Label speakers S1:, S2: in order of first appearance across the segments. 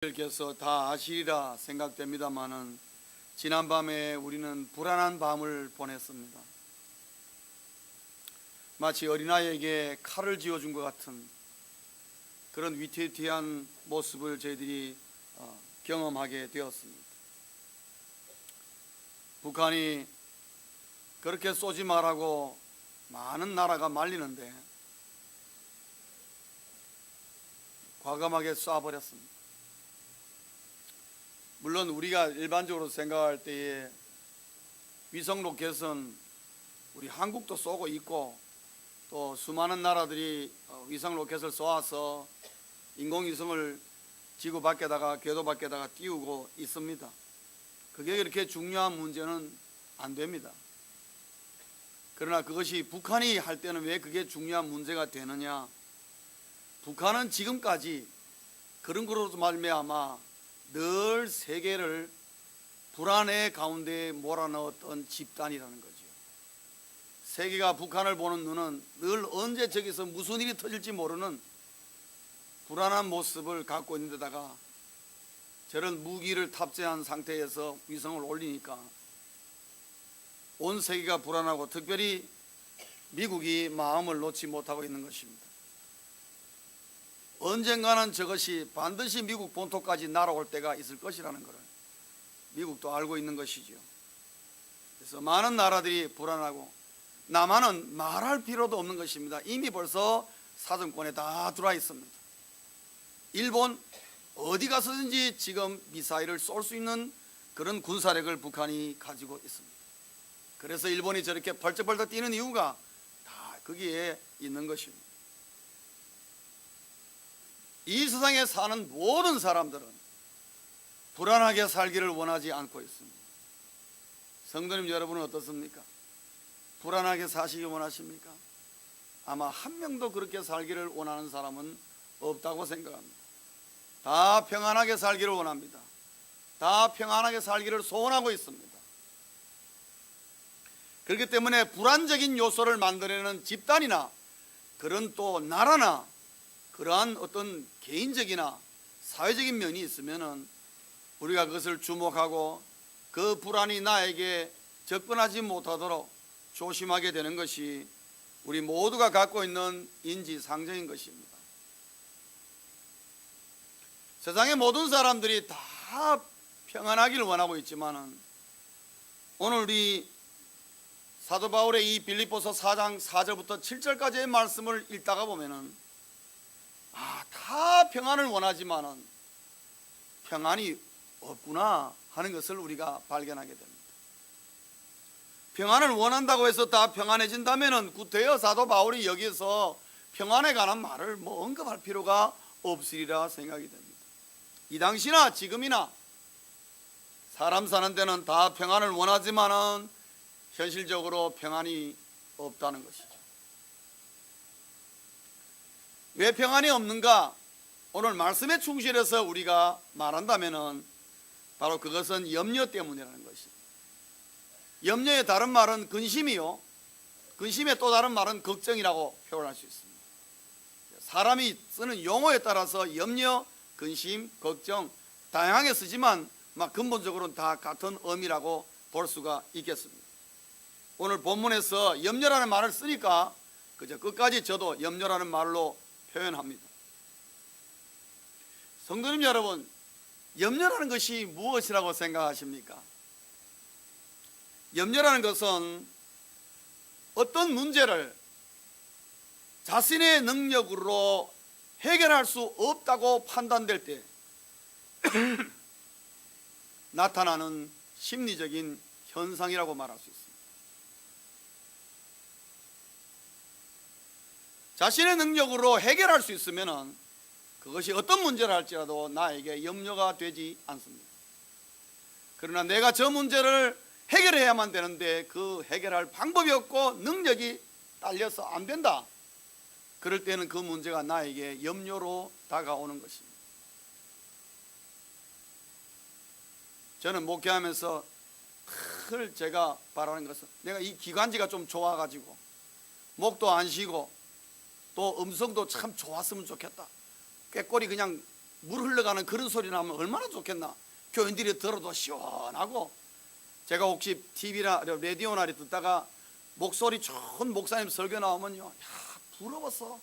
S1: 께서 다 아시리라 생각됩니다마는 지난밤에 우리는 불안한 밤을 보냈습니다. 마치 어린아이에게 칼을 쥐어준 것 같은 그런 위태위태한 모습을 저희들이 경험하게 되었습니다. 북한이 그렇게 쏘지 말라고 많은 나라가 말리는데 과감하게 쏴버렸습니다. 물론 우리가 일반적으로 생각할 때에 위성 로켓은 우리 한국도 쏘고 있고 또 수많은 나라들이 위성 로켓을 쏘아서 인공위성을 지구 밖에다가 궤도 밖에다가 띄우고 있습니다. 그게 그렇게 중요한 문제는 안 됩니다. 그러나 그것이 북한이 할 때는 왜 그게 중요한 문제가 되느냐? 북한은 지금까지 그런 거로 말미암아 늘 세계를 불안의 가운데 몰아넣었던 집단이라는 거죠. 세계가 북한을 보는 눈은 늘 언제 저기서 무슨 일이 터질지 모르는 불안한 모습을 갖고 있는 데다가 저런 무기를 탑재한 상태에서 위성을 올리니까 온 세계가 불안하고 특별히 미국이 마음을 놓지 못하고 있는 것입니다. 언젠가는 저것이 반드시 미국 본토까지 날아올 때가 있을 것이라는 것을 미국도 알고 있는 것이죠. 그래서 많은 나라들이 불안하고 남한은 말할 필요도 없는 것입니다. 이미 벌써 사정권에 다 들어와 있습니다. 일본 어디 가서든지 지금 미사일을 쏠 수 있는 그런 군사력을 북한이 가지고 있습니다. 그래서 일본이 저렇게 벌쩍벌쩍 뛰는 이유가 다 거기에 있는 것입니다. 이 세상에 사는 모든 사람들은 불안하게 살기를 원하지 않고 있습니다. 성도님 여러분은 어떻습니까? 불안하게 사시기 원하십니까? 아마 한 명도 그렇게 살기를 원하는 사람은 없다고 생각합니다. 다 평안하게 살기를 원합니다. 다 평안하게 살기를 소원하고 있습니다. 그렇기 때문에 불안적인 요소를 만들어내는 집단이나 그런 또 나라나 그러한 어떤 개인적이나 사회적인 면이 있으면은 우리가 그것을 주목하고 그 불안이 나에게 접근하지 못하도록 조심하게 되는 것이 우리 모두가 갖고 있는 인지상정인 것입니다. 세상의 모든 사람들이 다 평안하기를 원하고 있지만은 오늘 우리 사도 바울의 이 빌립보서 4장 4절부터 7절까지의 말씀을 읽다가 보면은 다 평안을 원하지만은 평안이 없구나 하는 것을 우리가 발견하게 됩니다. 평안을 원한다고 해서 다 평안해진다면은 구태여 사도 바울이 여기서 평안에 관한 말을 언급할 필요가 없으리라 생각이 됩니다. 이 당시나 지금이나 사람 사는 데는 다 평안을 원하지만은 현실적으로 평안이 없다는 것이죠. 왜 평안이 없는가? 오늘 말씀에 충실해서 우리가 말한다면은 바로 그것은 염려 때문이라는 것입니다. 염려의 다른 말은 근심이요, 근심의 또 다른 말은 걱정이라고 표현할 수 있습니다. 사람이 쓰는 용어에 따라서 염려, 근심, 걱정 다양하게 쓰지만 근본적으로는 다 같은 의미라고 볼 수가 있겠습니다. 오늘 본문에서 염려라는 말을 쓰니까 그저 끝까지 저도 염려라는 말로 표현합니다. 성도님 여러분, 염려라는 것이 무엇이라고 생각하십니까? 염려라는 것은 어떤 문제를 자신의 능력으로 해결할 수 없다고 판단될 때 나타나는 심리적인 현상이라고 말할 수 있습니다. 자신의 능력으로 해결할 수 있으면 그것이 어떤 문제를 할지라도 나에게 염려가 되지 않습니다. 그러나 내가 저 문제를 해결해야만 되는데 그 해결할 방법이 없고 능력이 딸려서 안 된다. 그럴 때는 그 문제가 나에게 염려로 다가오는 것입니다. 저는 목회하면서 늘 제가 바라는 것은 내가 이 기관지가 좀 좋아가지고 목도 안 쉬고 또 음성도 참 좋았으면 좋겠다. 꾀꼬리 그냥 물 흘러가는 그런 소리 나면 얼마나 좋겠나. 교인들이 들어도 시원하고. 제가 혹시 TV나 라디오나 듣다가 목소리 좋은 목사님 설교 나오면요, 야, 부러웠어.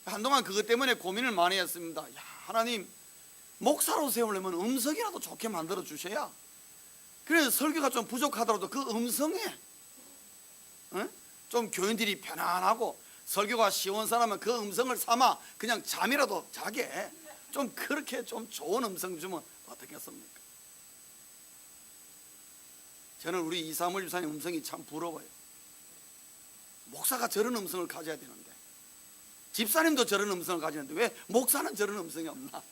S1: 한동안 그것 때문에 고민을 많이 했습니다. 야, 하나님, 목사로 세우려면 음성이라도 좋게 만들어 주셔야, 그래서 설교가 좀 부족하더라도 그 음성에 좀 교인들이 편안하고 설교가 시원하면 그 음성을 삼아 그냥 잠이라도 자게 좀 그렇게 좀 좋은 음성 주면 어떻겠습니까? 저는 우리 이사물 집사님 음성이 참 부러워요. 목사가 저런 음성을 가져야 되는데, 집사님도 저런 음성을 가지는데 왜 목사는 저런 음성이 없나?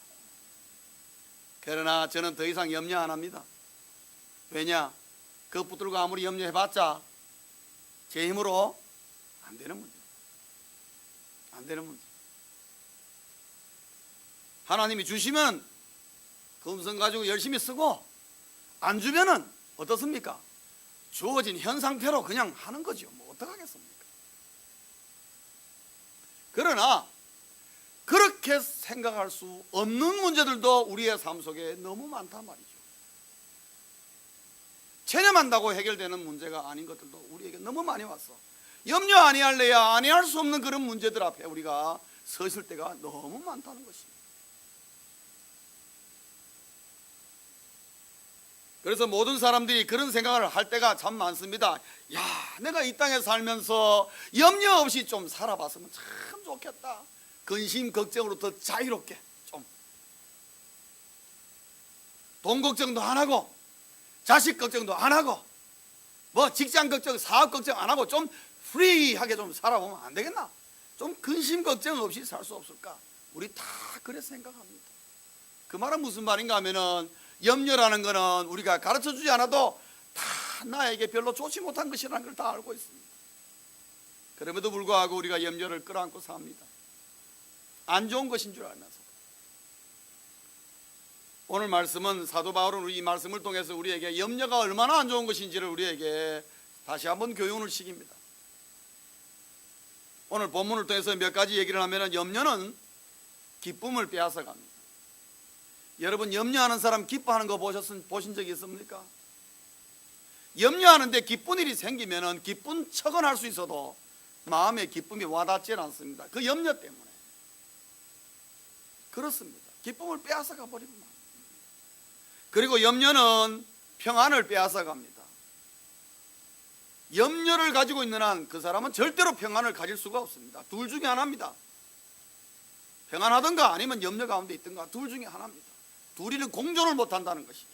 S1: 그러나 저는 더 이상 염려 안 합니다. 왜냐? 그 붙들고 아무리 염려해봤자 제 힘으로 안 되는 문제. 안 되는 문제. 하나님이 주시면 그 음성 가지고 열심히 쓰고, 안 주면은 어떻습니까? 주어진 현 상태로 그냥 하는 거죠. 뭐 어떡하겠습니까? 그러나 그렇게 생각할 수 없는 문제들도 우리의 삶 속에 너무 많단 말이죠. 체념한다고 해결되는 문제가 아닌 것들도 우리에게 너무 많이 왔어. 염려 아니할래야 아니할 수 없는 그런 문제들 앞에 우리가 서 있을 때가 너무 많다는 것입니다. 그래서 모든 사람들이 그런 생각을 할 때가 참 많습니다. 야, 내가 이 땅에 살면서 염려 없이 좀 살아봤으면 참 좋겠다. 근심 걱정으로부터 자유롭게 좀, 돈 걱정도 안 하고 자식 걱정도 안 하고 뭐 직장 걱정, 사업 걱정 안 하고 좀 프리하게 좀 살아보면 안 되겠나? 좀 근심 걱정 없이 살 수 없을까? 우리 다 그래 생각합니다. 그 말은 무슨 말인가 하면은, 염려라는 거는 우리가 가르쳐주지 않아도 다 나에게 별로 좋지 못한 것이라는 걸 다 알고 있습니다. 그럼에도 불구하고 우리가 염려를 끌어안고 삽니다. 안 좋은 것인 줄 알면서. 오늘 말씀은 사도 바울은 이 말씀을 통해서 우리에게 염려가 얼마나 안 좋은 것인지를 우리에게 다시 한번 교훈을 시킵니다. 오늘 본문을 통해서 몇 가지 얘기를 하면, 염려는 기쁨을 빼앗아 갑니다. 여러분, 염려하는 사람 기뻐하는 거 보신 적이 있습니까? 염려하는데 기쁜 일이 생기면 기쁜 척은 할 수 있어도 마음에 기쁨이 와닿지 않습니다. 그 염려 때문에. 그렇습니다. 기쁨을 빼앗아 가버리고 말. 그리고 염려는 평안을 빼앗아 갑니다. 염려를 가지고 있는 한 그 사람은 절대로 평안을 가질 수가 없습니다. 둘 중에 하나입니다. 평안하든가 아니면 염려 가운데 있든가, 둘 중에 하나입니다. 둘이는 공존을 못한다는 것이죠.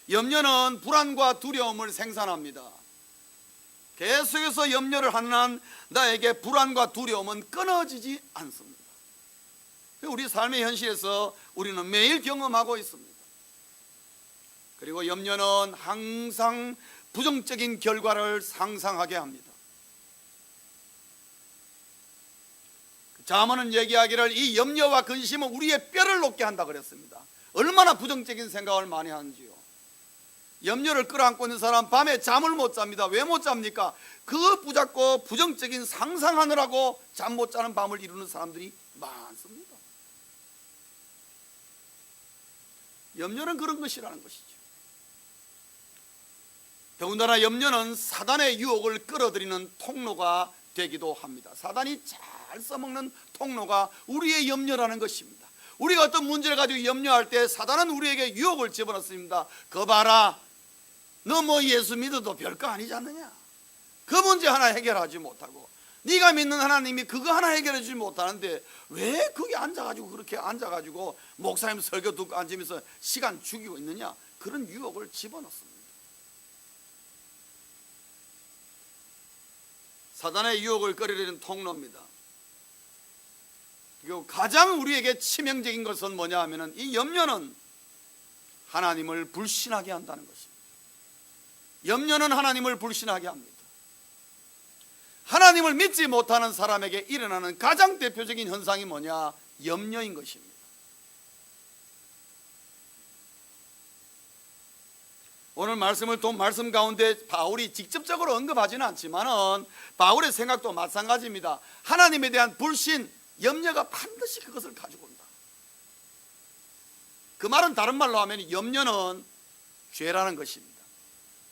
S1: 염려는 불안과 두려움을 생산합니다. 계속해서 염려를 하는 한 나에게 불안과 두려움은 끊어지지 않습니다. 우리 삶의 현실에서 우리는 매일 경험하고 있습니다. 그리고 염려는 항상 부정적인 결과를 상상하게 합니다. 잠언은 얘기하기를 이 염려와 근심은 우리의 뼈를 녹게 한다 그랬습니다. 얼마나 부정적인 생각을 많이 하는지요. 염려를 끌어안고 있는 사람 밤에 잠을 못 잡니다. 왜 못 잡니까? 그 붙잡고 부정적인 상상하느라고 잠 못 자는 밤을 이루는 사람들이 많습니다. 염려는 그런 것이라는 것이죠. 더군다나 염려는 사단의 유혹을 끌어들이는 통로가 되기도 합니다. 사단이 잘 써먹는 통로가 우리의 염려라는 것입니다. 우리가 어떤 문제를 가지고 염려할 때 사단은 우리에게 유혹을 집어넣습니다. 거 봐라, 너 뭐 예수 믿어도 별거 아니지 않느냐? 그 문제 하나 해결하지 못하고 네가 믿는 하나님이 그거 하나 해결해 주지 못하는데 왜 거기 앉아가지고 그렇게 앉아가지고 목사님 설교 듣고 앉으면서 시간 죽이고 있느냐? 그런 유혹을 집어넣습니다. 사단의 유혹을 끌어들이는 통로입니다. 그리고 가장 우리에게 치명적인 것은 뭐냐 하면은, 이 염려는 하나님을 불신하게 한다는 것입니다. 염려는 하나님을 불신하게 합니다. 하나님을 믿지 못하는 사람에게 일어나는 가장 대표적인 현상이 뭐냐? 염려인 것입니다. 오늘 말씀 가운데 바울이 직접적으로 언급하지는 않지만은 바울의 생각도 마찬가지입니다. 하나님에 대한 불신, 염려가 반드시 그것을 가지고 온다. 그 말은 다른 말로 하면 염려는 죄라는 것입니다.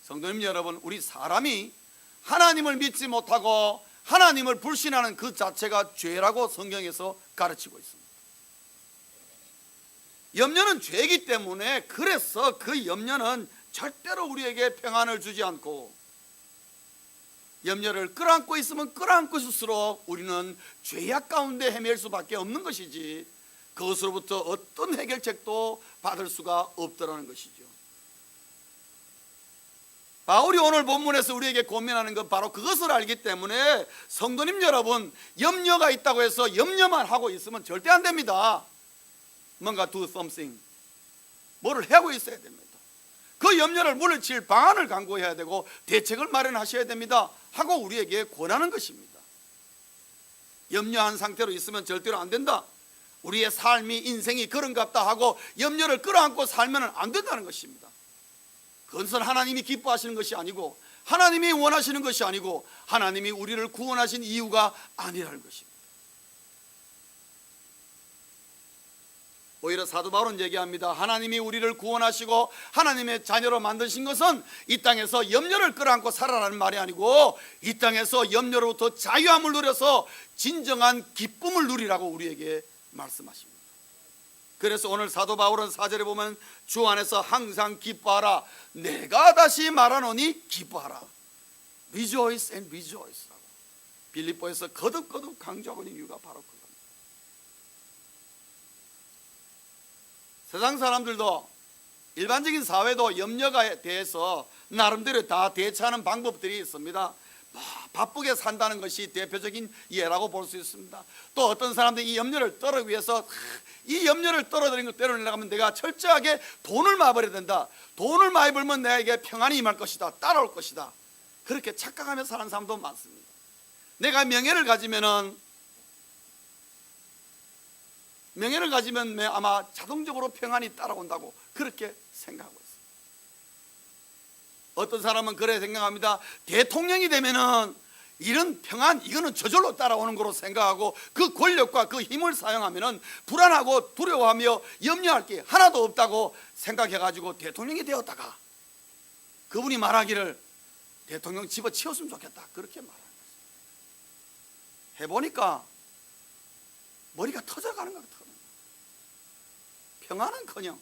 S1: 성도님 여러분, 우리 사람이 하나님을 믿지 못하고 하나님을 불신하는 그 자체가 죄라고 성경에서 가르치고 있습니다. 염려는 죄이기 때문에, 그래서 그 염려는 절대로 우리에게 평안을 주지 않고, 염려를 끌어안고 있으면 끌어안고 있을수록 우리는 죄악 가운데 헤맬 수밖에 없는 것이지, 그것으로부터 어떤 해결책도 받을 수가 없더라는 것이죠. 바울이 오늘 본문에서 우리에게 고민하는 건 바로 그것을 알기 때문에, 성도님 여러분, 염려가 있다고 해서 염려만 하고 있으면 절대 안 됩니다. 뭔가 do something, 뭐를 하고 있어야 됩니다. 그 염려를 물리칠 방안을 강구해야 되고 대책을 마련하셔야 됩니다 하고 우리에게 권하는 것입니다. 염려한 상태로 있으면 절대로 안 된다. 우리의 삶이, 인생이 그런갑다 하고 염려를 끌어안고 살면 안 된다는 것입니다. 그것은 하나님이 기뻐하시는 것이 아니고, 하나님이 원하시는 것이 아니고, 하나님이 우리를 구원하신 이유가 아니라는 것입니다. 오히려 사도 바울은 얘기합니다. 하나님이 우리를 구원하시고 하나님의 자녀로 만드신 것은 이 땅에서 염려를 끌어안고 살아라는 말이 아니고, 이 땅에서 염려로부터 자유함을 누려서 진정한 기쁨을 누리라고 우리에게 말씀하십니다. 그래서 오늘 사도 바울은 4절에 보면 주 안에서 항상 기뻐하라, 내가 다시 말하노니 기뻐하라, Rejoice and rejoice 라고 빌립보에서 거듭거듭 강조하고 있는 이유가 바로 그겁니다. 세상 사람들도, 일반적인 사회도 염려에 대해서 나름대로 다 대처하는 방법들이 있습니다. 바쁘게 산다는 것이 대표적인 예라고 볼 수 있습니다. 또 어떤 사람들이 이 염려를 떨어뜨리기 위해서, 이 염려를 떨어뜨리는 걸 때려내려고 하면 내가 철저하게 돈을 많이 벌어야 된다, 돈을 많이 벌면 내게 평안이 임할 것이다, 따라올 것이다, 그렇게 착각하며 사는 사람도 많습니다. 내가 명예를 가지면 아마 자동적으로 평안이 따라온다고 그렇게 생각하고 있습니다. 어떤 사람은 그래 생각합니다. 대통령이 되면은 이런 평안, 이거는 저절로 따라오는 거로 생각하고, 그 권력과 그 힘을 사용하면은 불안하고 두려워하며 염려할 게 하나도 없다고 생각해가지고 대통령이 되었다가 그분이 말하기를 대통령 집어치웠으면 좋겠다, 그렇게 말하는 거예요. 해보니까 머리가 터져가는 것 같아요. 평안은커녕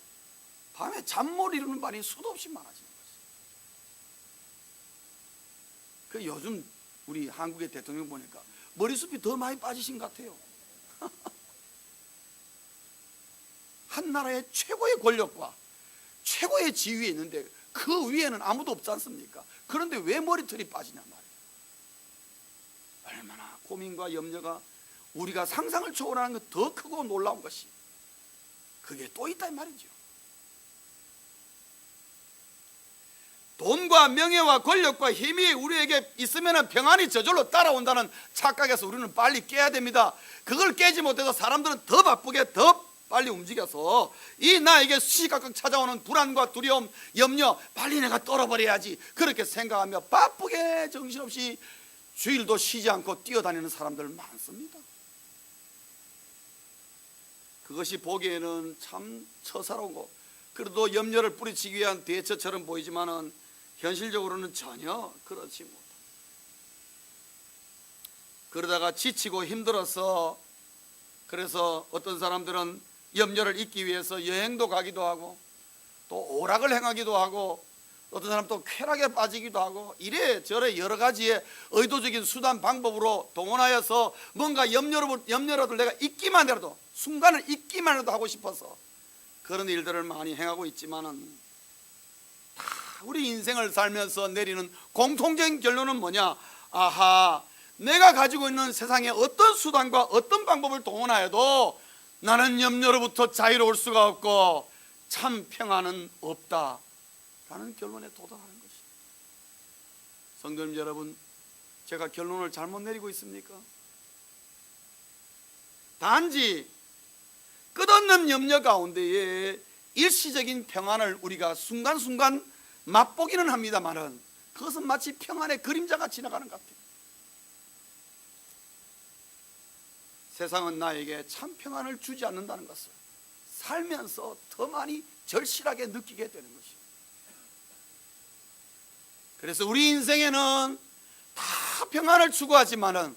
S1: 밤에 잠 못 이루는 밤이 수도 없이 많아지는 거죠. 그 요즘 우리 한국의 대통령 보니까 머리숱이 더 많이 빠지신 것 같아요. 한 나라의 최고의 권력과 최고의 지위에 있는데 그 위에는 아무도 없지 않습니까? 그런데 왜 머리털이 빠지냐 말이에요. 얼마나 고민과 염려가 우리가 상상을 초월하는 것 더 크고 놀라운 것이 그게 또 있다 이 말이죠. 돈과 명예와 권력과 힘이 우리에게 있으면 평안이 저절로 따라온다는 착각에서 우리는 빨리 깨야 됩니다. 그걸 깨지 못해서 사람들은 더 바쁘게 더 빨리 움직여서 이 나에게 시시각각 찾아오는 불안과 두려움, 염려, 빨리 내가 떨어버려야지 그렇게 생각하며 바쁘게 정신없이 주일도 쉬지 않고 뛰어다니는 사람들 많습니다. 그것이 보기에는 참 처사로운, 그래도 염려를 뿌리치기 위한 대처처럼 보이지만은 현실적으로는 전혀 그렇지 못합니다. 그러다가 지치고 힘들어서, 그래서 어떤 사람들은 염려를 잊기 위해서 여행도 가기도 하고 또 오락을 행하기도 하고, 어떤 사람은 또 쾌락에 빠지기도 하고, 이래저래 여러 가지의 의도적인 수단 방법으로 동원하여서 뭔가 염려라도 내가 잊기만 해도, 순간을 잊기만 해도 하고 싶어서 그런 일들을 많이 행하고 있지만은, 다 우리 인생을 살면서 내리는 공통적인 결론은 뭐냐? 아하, 내가 가지고 있는 세상의 어떤 수단과 어떤 방법을 동원하여도 나는 염려로부터 자유로울 수가 없고 참 평안은 없다 라는 결론에 도달하는 것입니다. 성도님 여러분, 제가 결론을 잘못 내리고 있습니까? 단지 끝없는 염려 가운데에 일시적인 평안을 우리가 순간순간 맛보기는 합니다만은 그것은 마치 평안의 그림자가 지나가는 것 같아요. 세상은 나에게 참 평안을 주지 않는다는 것을 살면서 더 많이 절실하게 느끼게 되는 것입니다. 그래서 우리 인생에는 다 평안을 추구하지만은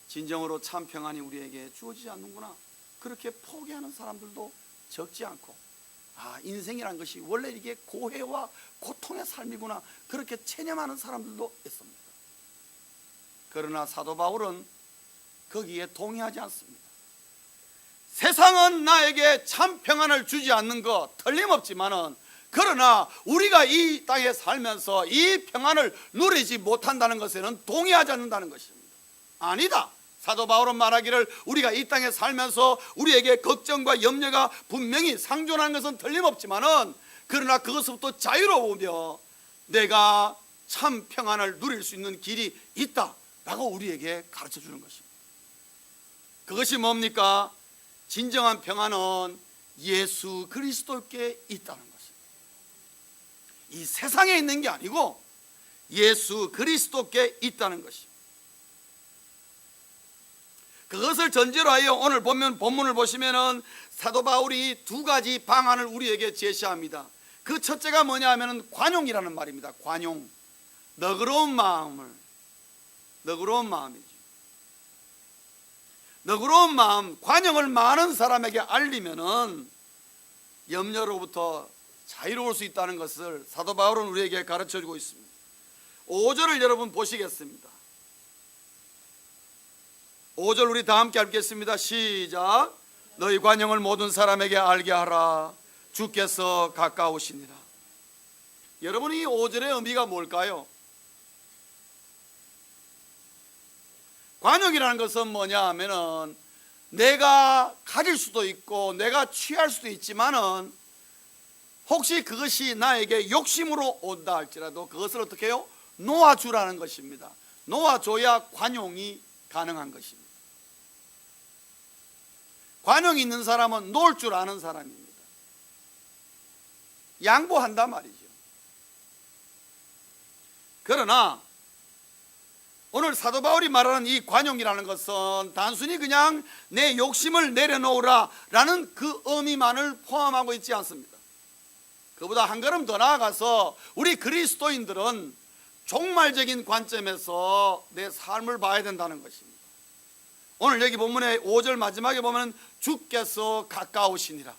S1: 진정으로 참 평안이 우리에게 주어지지 않는구나, 그렇게 포기하는 사람들도 적지 않고, 인생이란 것이 원래 이게 고해와 고통의 삶이구나, 그렇게 체념하는 사람들도 있습니다. 그러나 사도 바울은 거기에 동의하지 않습니다. 세상은 나에게 참 평안을 주지 않는 것 틀림없지만은, 그러나 우리가 이 땅에 살면서 이 평안을 누리지 못한다는 것에는 동의하지 않는다는 것입니다. 아니다, 사도 바울은 말하기를 우리가 이 땅에 살면서 우리에게 걱정과 염려가 분명히 상존하는 것은 틀림없지만은, 그러나 그것부터 자유로우며 내가 참 평안을 누릴 수 있는 길이 있다라고 우리에게 가르쳐 주는 것입니다. 그것이 뭡니까? 진정한 평안은 예수 그리스도께 있다는 것입니다. 이 세상에 있는 게 아니고 예수 그리스도께 있다는 것입니다. 그것을 전제로 하여 오늘 본문을 보시면은 사도 바울이 두 가지 방안을 우리에게 제시합니다. 그 첫째가 뭐냐 하면은 관용이라는 말입니다. 관용, 너그러운 마음이죠. 너그러운 마음, 관용을 많은 사람에게 알리면은 염려로부터 자유로울 수 있다는 것을 사도 바울은 우리에게 가르쳐 주고 있습니다. 5절을 여러분 보시겠습니다. 5절 우리 다 함께 읽겠습니다. 시작. 너희 관용을 모든 사람에게 알게 하라. 주께서 가까우시니라. 여러분, 이 5절의 의미가 뭘까요? 관용이라는 것은 뭐냐 하면은 내가 가질 수도 있고 내가 취할 수도 있지만은 혹시 그것이 나에게 욕심으로 온다 할지라도 그것을 어떻게 해요? 놓아주라는 것입니다. 놓아줘야 관용이 가능한 것입니다. 관용이 있는 사람은 놓을 줄 아는 사람입니다. 양보한단 말이죠. 그러나 오늘 사도 바울이 말하는 이 관용이라는 것은 단순히 그냥 내 욕심을 내려놓으라 라는 그 의미만을 포함하고 있지 않습니다. 그보다 한 걸음 더 나아가서 우리 그리스도인들은 종말적인 관점에서 내 삶을 봐야 된다는 것입니다. 오늘 여기 본문의 5절 마지막에 보면 주께서 가까우시니라.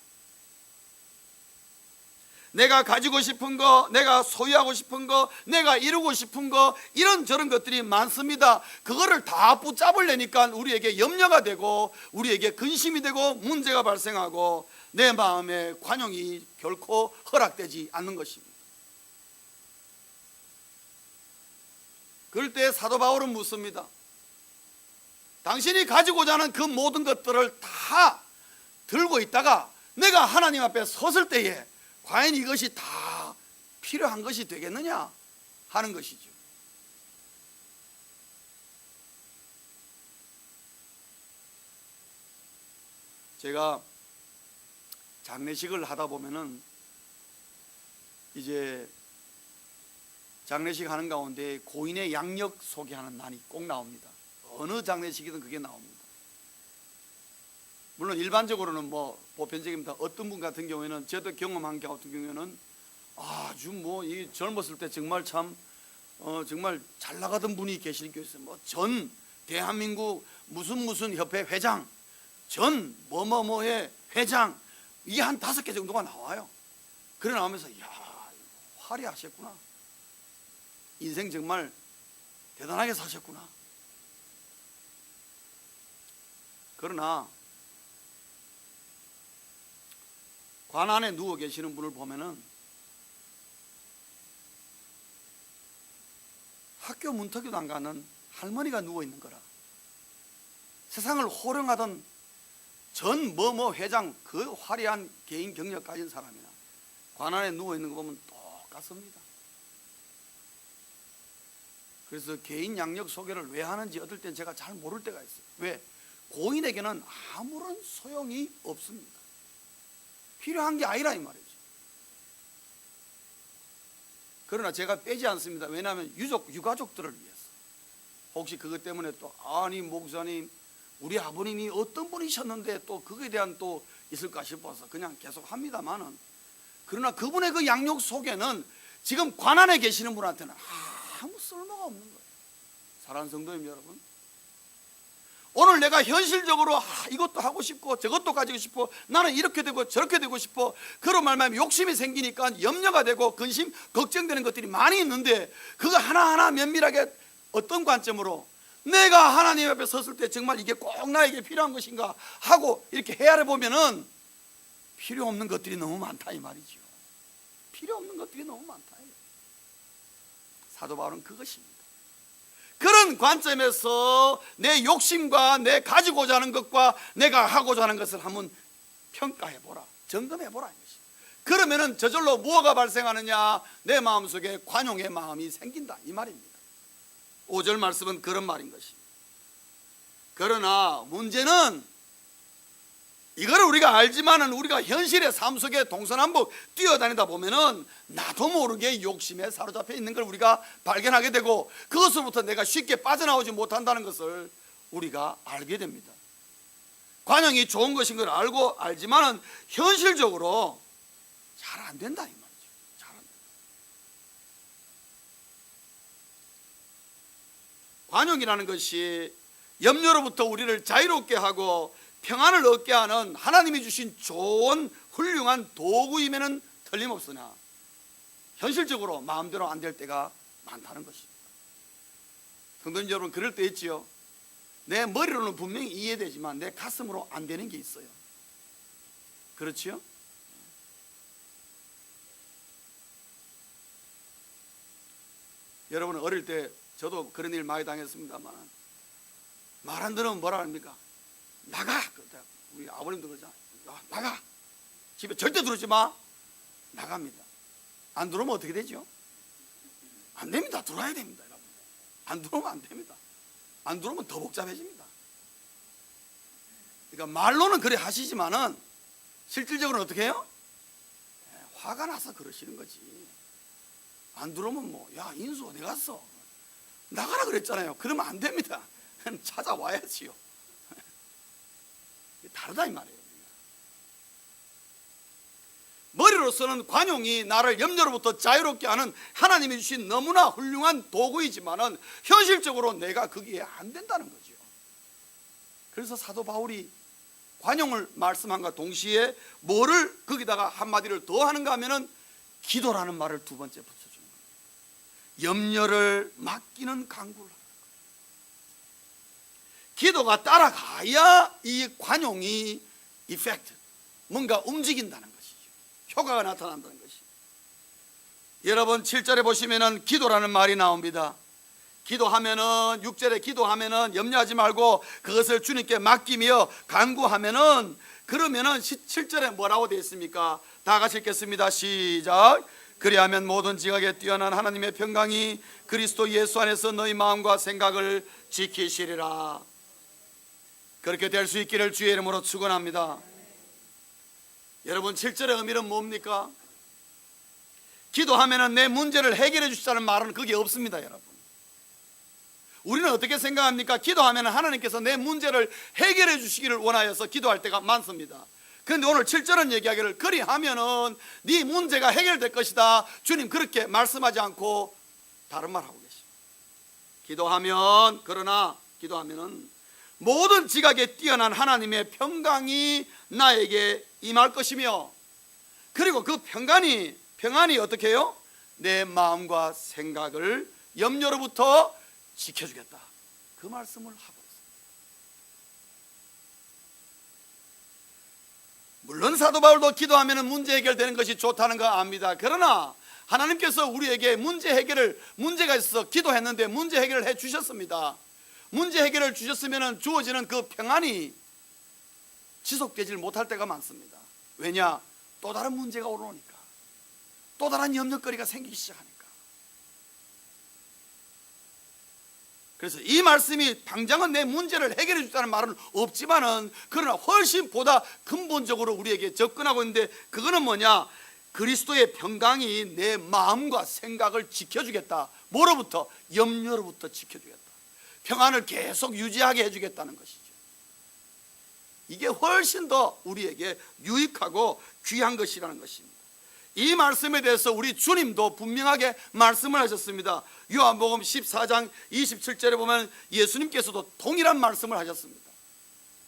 S1: 내가 가지고 싶은 거, 내가 소유하고 싶은 거, 내가 이루고 싶은 거, 이런저런 것들이 많습니다. 그거를 다 붙잡으려니까 우리에게 염려가 되고 우리에게 근심이 되고 문제가 발생하고 내 마음에 관용이 결코 허락되지 않는 것입니다. 그럴 때 사도 바울은 묻습니다. 당신이 가지고자 하는 그 모든 것들을 다 들고 있다가 내가 하나님 앞에 섰을 때에 과연 이것이 다 필요한 것이 되겠느냐 하는 것이죠. 제가 장례식을 하다 보면은 이제 장례식 하는 가운데 고인의 양력 소개하는 난이 꼭 나옵니다. 어느 장례식이든 그게 나옵니다. 물론 일반적으로는 뭐 보편적입니다. 어떤 분 같은 경우에는 저도 경험한 경 같은 경우에는 아주 뭐 이 젊었을 때 정말 참 정말 잘 나가던 분이 계시니까 뭐 전 대한민국 무슨 협회 회장, 전 뭐뭐뭐의 회장, 이 한 5개 정도가 나와요. 그래 나오면서 야, 화려하셨구나. 인생 정말 대단하게 사셨구나. 그러나 관 안에 누워 계시는 분을 보면은 학교 문턱에도 안 가는 할머니가 누워 있는 거라. 세상을 호령하던 전 뭐뭐 회장, 그 화려한 개인 경력 가진 사람이나 관 안에 누워 있는 거 보면 똑같습니다. 그래서 개인 양력 소개를 왜 하는지 어떨 땐 제가 잘 모를 때가 있어요. 왜? 고인에게는 아무런 소용이 없습니다. 필요한 게 아니라 이 말이죠. 그러나 제가 빼지 않습니다. 왜냐하면 유가족들을 위해서. 혹시 그것 때문에 또 아니 목사님 우리 아버님이 어떤 분이셨는데 또 그거에 대한 또 있을까 싶어서 그냥 계속 합니다만은, 그러나 그분의 그 양육 속에는 지금 관안에 계시는 분한테는 아무 쓸모가 없는 거예요. 사랑하는 성도님 여러분, 오늘 내가 현실적으로 이것도 하고 싶고 저것도 가지고 싶고 나는 이렇게 되고 저렇게 되고 싶어, 그런 말만 욕심이 생기니까 염려가 되고 근심 걱정되는 것들이 많이 있는데, 그거 하나하나 면밀하게 어떤 관점으로 내가 하나님 앞에 섰을 때 정말 이게 꼭 나에게 필요한 것인가 하고 이렇게 헤아려 보면은 필요 없는 것들이 너무 많다 이 말이죠. 필요 없는 것들이 너무 많다. 사도 바울은 그것입니다. 그런 관점에서 내 욕심과 내 가지고자 하는 것과 내가 하고자 하는 것을 한번 평가해보라, 점검해보라 이것이. 그러면은 저절로 무엇가 발생하느냐? 내 마음속에 관용의 마음이 생긴다 이 말입니다. 5절 말씀은 그런 말인 것입니다. 그러나 문제는 이거를 우리가 알지만은 우리가 현실의 삶 속에 동서남북 뛰어다니다 보면은 나도 모르게 욕심에 사로잡혀 있는 걸 우리가 발견하게 되고, 그것으로부터 내가 쉽게 빠져나오지 못한다는 것을 우리가 알게 됩니다. 관용이 좋은 것인 걸 알지만은 현실적으로 잘 안 된다 이 말이죠. 잘 안 된다. 관용이라는 것이 염려로부터 우리를 자유롭게 하고 평안을 얻게 하는 하나님이 주신 좋은 훌륭한 도구임에는 틀림없으나 현실적으로 마음대로 안 될 때가 많다는 것입니다. 성도님 여러분, 그럴 때 있지요. 내 머리로는 분명히 이해되지만 내 가슴으로 안 되는 게 있어요. 그렇지요? 여러분, 어릴 때 저도 그런 일 많이 당했습니다만 말 안 들으면 뭐라 합니까? 나가! 우리 아버님도 그러잖아요. 나가! 집에 절대 들어오지 마! 나갑니다. 안 들어오면 어떻게 되죠? 안 됩니다. 들어와야 됩니다, 여러분. 안 들어오면 안 됩니다. 안 들어오면 더 복잡해집니다. 그러니까 말로는 그래 하시지만은 실질적으로는 어떻게 해요? 화가 나서 그러시는 거지. 안 들어오면 뭐, 야, 인수 어디 갔어? 나가라 그랬잖아요. 그러면 안 됩니다. 찾아와야지요. 다르다 이 말이에요. 머리로서는 관용이 나를 염려로부터 자유롭게 하는 하나님이 주신 너무나 훌륭한 도구이지만은 현실적으로 내가 거기에 안 된다는 거죠. 그래서 사도 바울이 관용을 말씀한과 동시에 뭐를 거기다가 한마디를 더 하는가 하면은 기도라는 말을 두 번째 붙여주는 거예요. 염려를 맡기는 간구를. 기도가 따라가야 이 관용이 이펙트, 뭔가 움직인다는 것이죠. 효과가 나타난다는 것이죠. 여러분 7절에 보시면은 기도라는 말이 나옵니다. 기도하면은 6절에 기도하면은 염려하지 말고 그것을 주님께 맡기며 간구하면은, 그러면은 7절에 뭐라고 되어 있습니까? 다 같이 읽겠습니다. 시작. 그리하면 모든 지각에 뛰어난 하나님의 평강이 그리스도 예수 안에서 너희 마음과 생각을 지키시리라. 그렇게 될 수 있기를 주의 이름으로 축원합니다. 여러분 7절의 의미는 뭡니까? 기도하면은 내 문제를 해결해 주시다는 말은 그게 없습니다. 여러분, 우리는 어떻게 생각합니까? 기도하면은 하나님께서 내 문제를 해결해 주시기를 원하여서 기도할 때가 많습니다. 그런데 오늘 7절은 얘기하기를 그리하면은 네 문제가 해결될 것이다. 주님 그렇게 말씀하지 않고 다른 말 하고 계십니다. 기도하면, 그러나 기도하면은 모든 지각에 뛰어난 하나님의 평강이 나에게 임할 것이며, 그리고 그 평안이 어떻게 해요? 내 마음과 생각을 염려로부터 지켜주겠다. 그 말씀을 하고 있습니다. 물론 사도 바울도 기도하면 문제 해결되는 것이 좋다는 거 압니다. 그러나 하나님께서 우리에게 문제가 있어서 기도했는데 문제 해결을 해 주셨습니다. 문제 해결을 주셨으면 주어지는 그 평안이 지속되질 못할 때가 많습니다. 왜냐? 또 다른 문제가 오르니까, 또 다른 염려거리가 생기기 시작하니까. 그래서 이 말씀이 당장은 내 문제를 해결해 주다는 말은 없지만은, 그러나 훨씬 보다 근본적으로 우리에게 접근하고 있는데, 그거는 뭐냐? 그리스도의 평강이 내 마음과 생각을 지켜주겠다. 뭐로부터? 염려로부터 지켜주겠다. 평안을 계속 유지하게 해주겠다는 것이죠. 이게 훨씬 더 우리에게 유익하고 귀한 것이라는 것입니다. 이 말씀에 대해서 우리 주님도 분명하게 말씀을 하셨습니다. 요한복음 14장 27절에 보면 예수님께서도 동일한 말씀을 하셨습니다.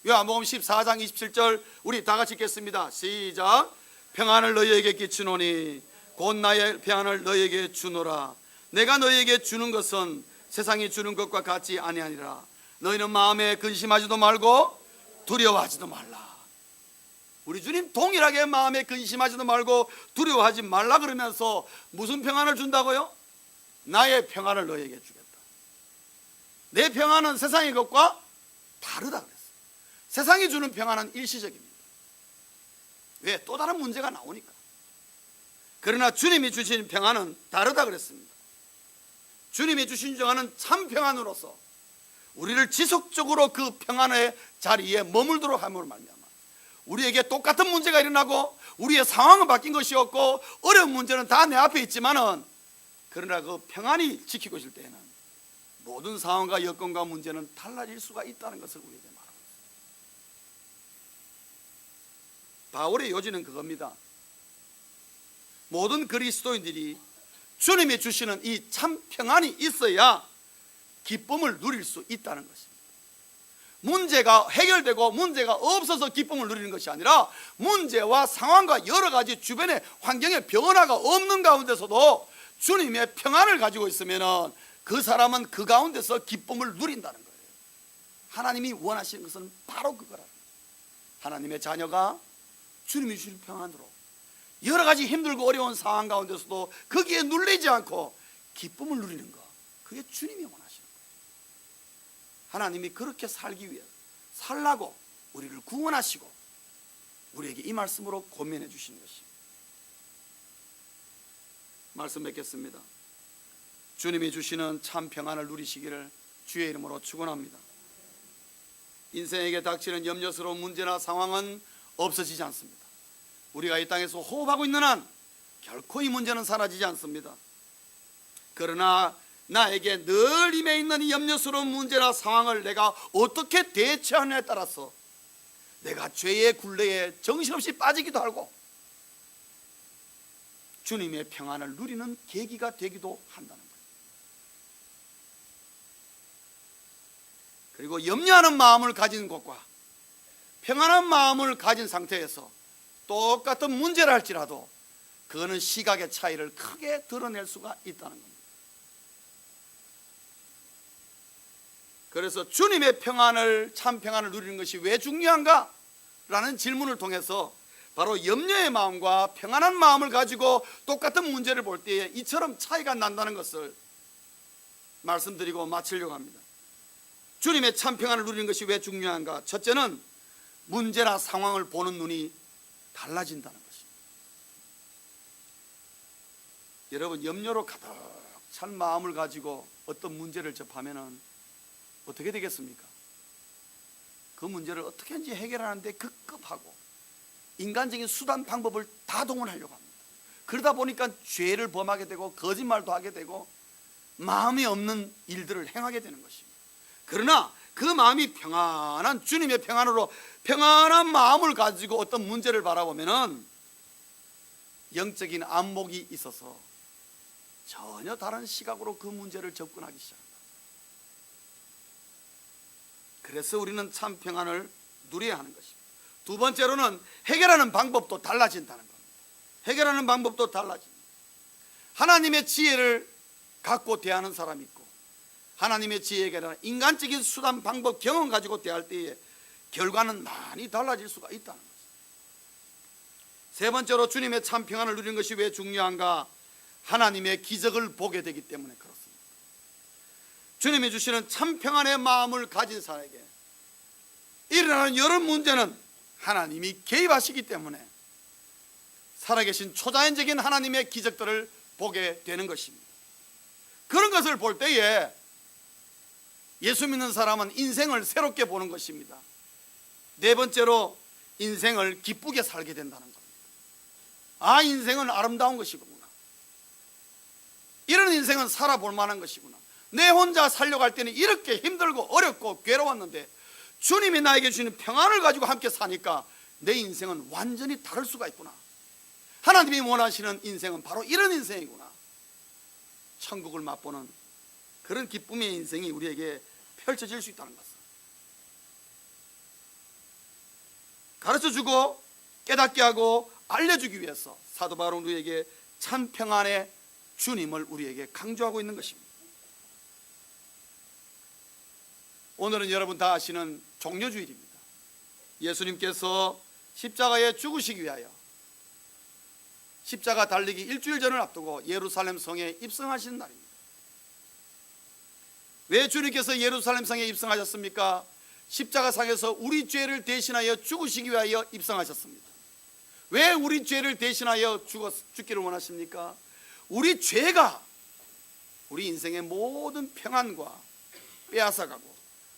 S1: 요한복음 14장 27절 우리 다 같이 읽겠습니다. 시작. 평안을 너희에게 끼치노니 곧 나의 평안을 너희에게 주노라. 내가 너희에게 주는 것은 세상이 주는 것과 같지 아니하니라. 너희는 마음에 근심하지도 말고 두려워하지도 말라. 우리 주님 동일하게 마음에 근심하지도 말고 두려워하지 말라 그러면서 무슨 평안을 준다고요? 나의 평안을 너희에게 주겠다. 내 평안은 세상의 것과 다르다 그랬어요. 세상이 주는 평안은 일시적입니다. 왜? 또 다른 문제가 나오니까. 그러나 주님이 주신 평안은 다르다 그랬습니다. 주님이 주신 평안은 참 평안으로서 우리를 지속적으로 그 평안의 자리에 머물도록 함으로 말미암아 우리에게 똑같은 문제가 일어나고 우리의 상황은 바뀐 것이 없고 어려운 문제는 다 내 앞에 있지만은 그러나 그 평안이 지키고 있을 때에는 모든 상황과 여건과 문제는 달라질 수가 있다는 것을 우리에게 말합니다. 바울의 요지는 그겁니다. 모든 그리스도인들이 주님이 주시는 이 참 평안이 있어야 기쁨을 누릴 수 있다는 것입니다. 문제가 해결되고 문제가 없어서 기쁨을 누리는 것이 아니라 문제와 상황과 여러 가지 주변의 환경의 변화가 없는 가운데서도 주님의 평안을 가지고 있으면 그 사람은 그 가운데서 기쁨을 누린다는 거예요. 하나님이 원하시는 것은 바로 그거라. 하나님의 자녀가 주님이 주신 평안으로 여러 가지 힘들고 어려운 상황 가운데서도 거기에 눌리지 않고 기쁨을 누리는 것, 그게 주님이 원하시는 거예요. 하나님이 그렇게 살기 위해 살라고 우리를 구원하시고 우리에게 이 말씀으로 권면해 주시는 것입니다. 말씀 맺겠습니다. 주님이 주시는 참 평안을 누리시기를 주의 이름으로 축원합니다. 인생에게 닥치는 염려스러운 문제나 상황은 없어지지 않습니다. 우리가 이 땅에서 호흡하고 있는 한 결코 이 문제는 사라지지 않습니다. 그러나 나에게 늘 임해 있는 이 염려스러운 문제나 상황을 내가 어떻게 대처하느냐에 따라서 내가 죄의 굴레에 정신없이 빠지기도 하고 주님의 평안을 누리는 계기가 되기도 한다는 거예요. 그리고 염려하는 마음을 가진 것과 평안한 마음을 가진 상태에서 똑같은 문제를 할지라도 그거는 시각의 차이를 크게 드러낼 수가 있다는 겁니다. 그래서 주님의 평안을, 참 평안을 누리는 것이 왜 중요한가? 라는 질문을 통해서 바로 염려의 마음과 평안한 마음을 가지고 똑같은 문제를 볼 때에 이처럼 차이가 난다는 것을 말씀드리고 마치려고 합니다. 주님의 참 평안을 누리는 것이 왜 중요한가? 첫째는 문제나 상황을 보는 눈이 달라진다는 것입니다. 여러분, 염려로 가득 찬 마음을 가지고 어떤 문제를 접하면은 어떻게 되겠습니까? 그 문제를 어떻게든지 해결하는데 급급하고 인간적인 수단 방법을 다 동원하려고 합니다. 그러다 보니까 죄를 범하게 되고 거짓말도 하게 되고 마음이 없는 일들을 행하게 되는 것입니다. 그러나 그 마음이 평안한 주님의 평안으로 평안한 마음을 가지고 어떤 문제를 바라보면은 영적인 안목이 있어서 전혀 다른 시각으로 그 문제를 접근하기 시작합니다. 그래서 우리는 참 평안을 누려야 하는 것입니다. 두 번째로는 해결하는 방법도 달라진다는 겁니다. 해결하는 방법도 달라집니다. 하나님의 지혜를 갖고 대하는 사람이 있고 하나님의 지혜가 아니라 인간적인 수단, 방법, 경험 가지고 대할 때에 결과는 많이 달라질 수가 있다는 것입니다. 세 번째로 주님의 참 평안을 누리는 것이 왜 중요한가? 하나님의 기적을 보게 되기 때문에 그렇습니다. 주님이 주시는 참 평안의 마음을 가진 사람에게 일어나는 여러 문제는 하나님이 개입하시기 때문에 살아계신 초자연적인 하나님의 기적들을 보게 되는 것입니다. 그런 것을 볼 때에 예수 믿는 사람은 인생을 새롭게 보는 것입니다. 네 번째로 인생을 기쁘게 살게 된다는 겁니다. 아, 인생은 아름다운 것이구나. 이런 인생은 살아볼 만한 것이구나. 내 혼자 살려고 할 때는 이렇게 힘들고 어렵고 괴로웠는데 주님이 나에게 주시는 평안을 가지고 함께 사니까 내 인생은 완전히 다를 수가 있구나. 하나님이 원하시는 인생은 바로 이런 인생이구나. 천국을 맛보는 그런 기쁨의 인생이 우리에게 펼쳐질 수 있다는 것을 가르쳐주고 깨닫게 하고 알려주기 위해서 사도 바울은 우리에게 참 평안의 주님을 우리에게 강조하고 있는 것입니다. 오늘은 여러분 다 아시는 종려주일입니다. 예수님께서 십자가에 죽으시기 위하여 십자가 달리기 일주일 전을 앞두고 예루살렘 성에 입성하시는 날입니다. 왜 주님께서 예루살렘 성에 입성하셨습니까? 십자가상에서 우리 죄를 대신하여 죽으시기 위하여 입성하셨습니다. 왜 우리 죄를 대신하여 죽기를 원하십니까? 우리 죄가 우리 인생의 모든 평안과 빼앗아가고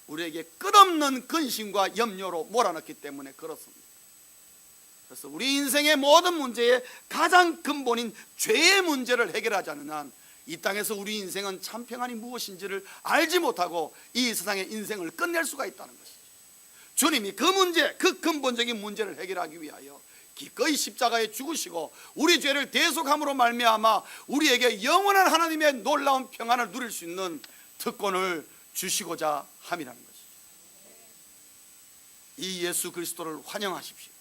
S1: 우리에게 끝없는 근심과 염려로 몰아넣기 때문에 그렇습니다. 그래서 우리 인생의 모든 문제의 가장 근본인 죄의 문제를 해결하지 않는 한 이 땅에서 우리 인생은 참 평안이 무엇인지를 알지 못하고 이 세상의 인생을 끝낼 수가 있다는 것이죠. 주님이 그 문제, 그 근본적인 문제를 해결하기 위하여 기꺼이 십자가에 죽으시고 우리 죄를 대속함으로 말미암아 우리에게 영원한 하나님의 놀라운 평안을 누릴 수 있는 특권을 주시고자 함이라는 것이죠. 이 예수 그리스도를 환영하십시오.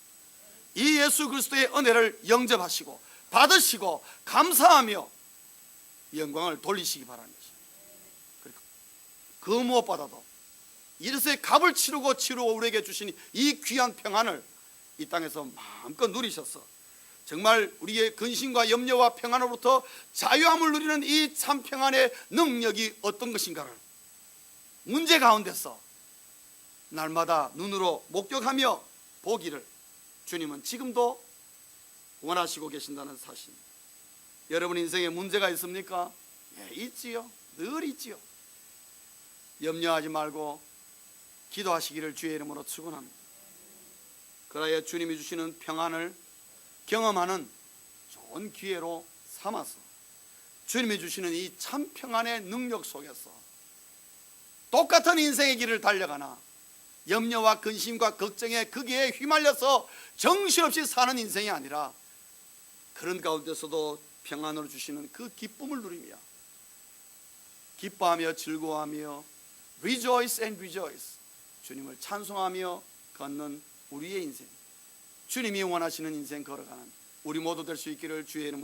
S1: 이 예수 그리스도의 은혜를 영접하시고 받으시고 감사하며 영광을 돌리시기 바라는 것입니다. 그리고 그 무엇보다도 이래서의 값을 치르고 우리에게 주신 이 귀한 평안을 이 땅에서 마음껏 누리셔서 정말 우리의 근심과 염려와 평안으로부터 자유함을 누리는 이 참 평안의 능력이 어떤 것인가를 문제 가운데서 날마다 눈으로 목격하며 보기를 주님은 지금도 원하시고 계신다는 사실입니다. 여러분 인생에 문제가 있습니까? 예, 있지요. 늘 있지요. 염려하지 말고 기도하시기를 주의 이름으로 축원합니다. 그래야 주님이 주시는 평안을 경험하는 좋은 기회로 삼아서 주님이 주시는 이 참 평안의 능력 속에서 똑같은 인생의 길을 달려가나 염려와 근심과 걱정에 거기에 휘말려서 정신없이 사는 인생이 아니라 그런 가운데서도 평안으로 주시는 그 기쁨을 누리며 기뻐하며 즐거워하며 Rejoice and rejoice 주님을 찬송하며 걷는 우리의 인생, 주님이 원하시는 인생 걸어가는 우리 모두 될 수 있기를 주의 이름으로